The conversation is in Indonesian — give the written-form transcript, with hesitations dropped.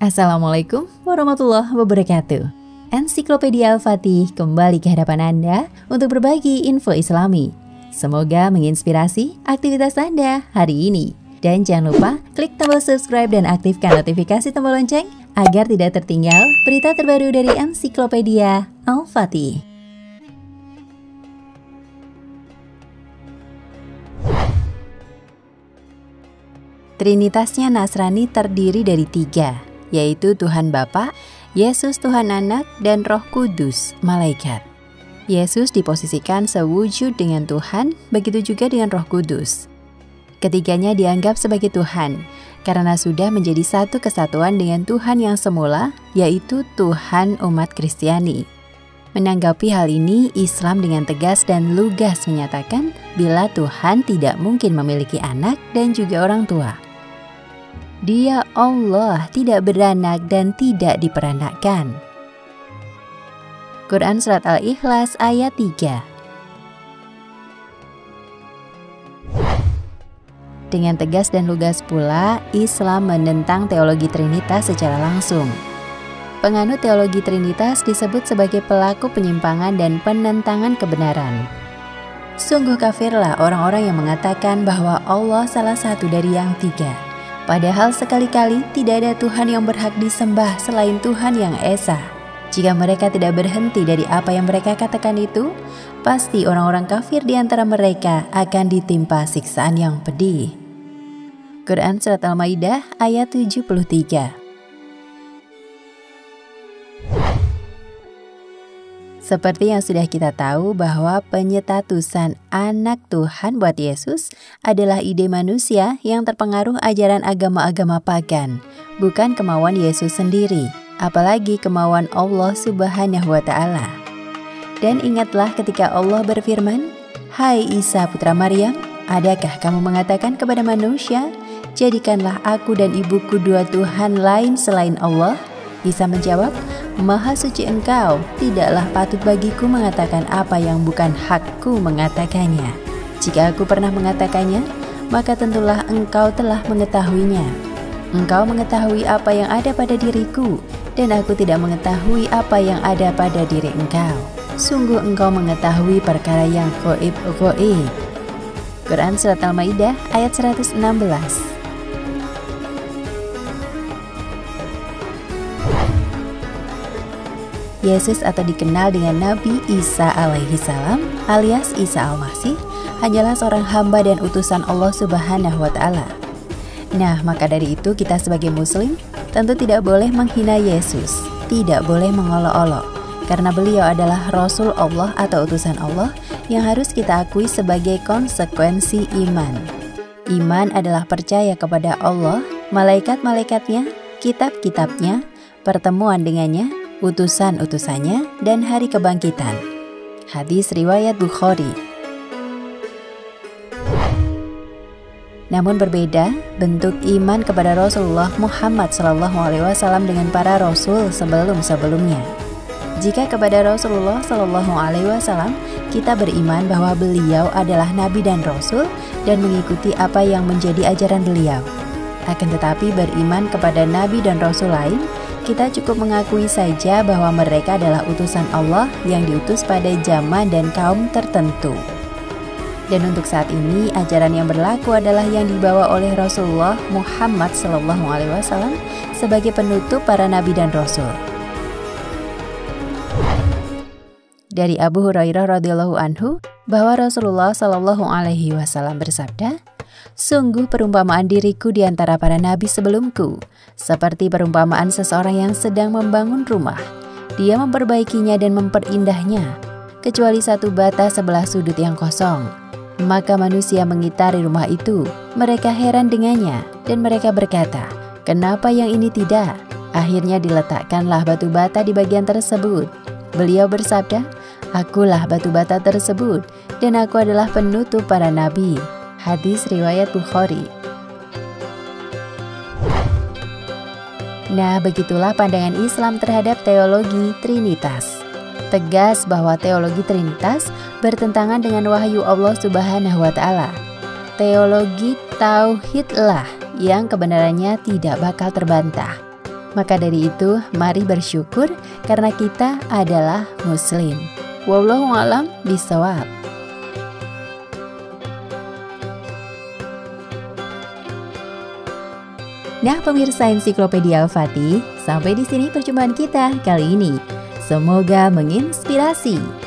Assalamualaikum warahmatullahi wabarakatuh. Ensiklopedia Al-Fatih kembali ke hadapan Anda untuk berbagi info Islami. Semoga menginspirasi aktivitas Anda hari ini. Dan jangan lupa klik tombol subscribe dan aktifkan notifikasi tombol lonceng agar tidak tertinggal berita terbaru dari Ensiklopedia Al-Fatih. Trinitasnya Nasrani terdiri dari 3, yaitu Tuhan Bapa, Yesus Tuhan Anak, dan Roh Kudus, malaikat. Yesus diposisikan sewujud dengan Tuhan, begitu juga dengan Roh Kudus. Ketiganya dianggap sebagai Tuhan, karena sudah menjadi satu kesatuan dengan Tuhan yang semula, yaitu Tuhan umat Kristiani. Menanggapi hal ini, Islam dengan tegas dan lugas menyatakan bila Tuhan tidak mungkin memiliki anak dan juga orang tua. Dia Allah, tidak beranak dan tidak diperanakkan. Quran Surat Al-Ikhlas ayat 3. Dengan tegas dan lugas pula, Islam menentang teologi Trinitas secara langsung. Penganut teologi Trinitas disebut sebagai pelaku penyimpangan dan penentangan kebenaran. Sungguh kafirlah orang-orang yang mengatakan bahwa Allah salah satu dari yang 3. Padahal sekali-kali tidak ada Tuhan yang berhak disembah selain Tuhan yang Esa. Jika mereka tidak berhenti dari apa yang mereka katakan itu, pasti orang-orang kafir di antara mereka akan ditimpa siksaan yang pedih. Quran Surat Al-Maidah ayat 73. Seperti yang sudah kita tahu bahwa penyetatusan anak Tuhan buat Yesus adalah ide manusia yang terpengaruh ajaran agama-agama pagan, bukan kemauan Yesus sendiri, apalagi kemauan Allah Subhanahu wa Ta'ala. Dan ingatlah ketika Allah berfirman, "Hai Isa putra Maryam, adakah kamu mengatakan kepada manusia, jadikanlah aku dan ibuku dua Tuhan lain selain Allah?" Isa menjawab, "Maha suci Engkau, tidaklah patut bagiku mengatakan apa yang bukan hakku mengatakannya. Jika aku pernah mengatakannya, maka tentulah Engkau telah mengetahuinya. Engkau mengetahui apa yang ada pada diriku, dan aku tidak mengetahui apa yang ada pada diri Engkau. Sungguh Engkau mengetahui perkara yang ghaib." Quran Surat Al-Maidah ayat 116. Yesus atau dikenal dengan Nabi Isa alaihi salam alias Isa al-Masih hanyalah seorang hamba dan utusan Allah Subhanahu wa Ta'ala. Nah, maka dari itu kita sebagai muslim tentu tidak boleh menghina Yesus, tidak boleh mengolok-olok, karena beliau adalah Rasul Allah atau utusan Allah yang harus kita akui sebagai konsekuensi iman. Iman adalah percaya kepada Allah, malaikat-malaikatnya, kitab-kitabnya, pertemuan dengannya, utusan-utusannya, dan hari kebangkitan. Hadis riwayat Bukhari. Namun berbeda bentuk iman kepada Rasulullah Muhammad SAW dengan para Rasul sebelum-sebelumnya. Jika kepada Rasulullah SAW kita beriman bahwa beliau adalah Nabi dan Rasul dan mengikuti apa yang menjadi ajaran beliau. Akan tetapi beriman kepada Nabi dan Rasul lain, kita cukup mengakui saja bahwa mereka adalah utusan Allah yang diutus pada zaman dan kaum tertentu. Dan untuk saat ini, ajaran yang berlaku adalah yang dibawa oleh Rasulullah Muhammad SAW sebagai penutup para nabi dan rasul. Dari Abu Hurairah radhiyallahu anhu bahwa Rasulullah SAW bersabda, "Sungguh perumpamaan diriku di antara para nabi sebelumku, seperti perumpamaan seseorang yang sedang membangun rumah. Dia memperbaikinya dan memperindahnya, kecuali satu bata sebelah sudut yang kosong. Maka manusia mengitari rumah itu, mereka heran dengannya, dan mereka berkata, 'Kenapa yang ini tidak?' Akhirnya diletakkanlah batu bata di bagian tersebut. Beliau bersabda, 'Akulah batu bata tersebut, dan aku adalah penutup para nabi.'" Hadis riwayat Bukhari. Nah, begitulah pandangan Islam terhadap teologi Trinitas. Tegas bahwa teologi Trinitas bertentangan dengan wahyu Allah Subhanahu wa Ta'ala. Teologi tauhidlah yang kebenarannya tidak bakal terbantah. Maka dari itu, mari bersyukur karena kita adalah Muslim. Wallahu a'lam bishawab. Nah, pemirsa Ensiklopedia Al-Fatih, sampai di sini perjumpaan kita kali ini. Semoga menginspirasi.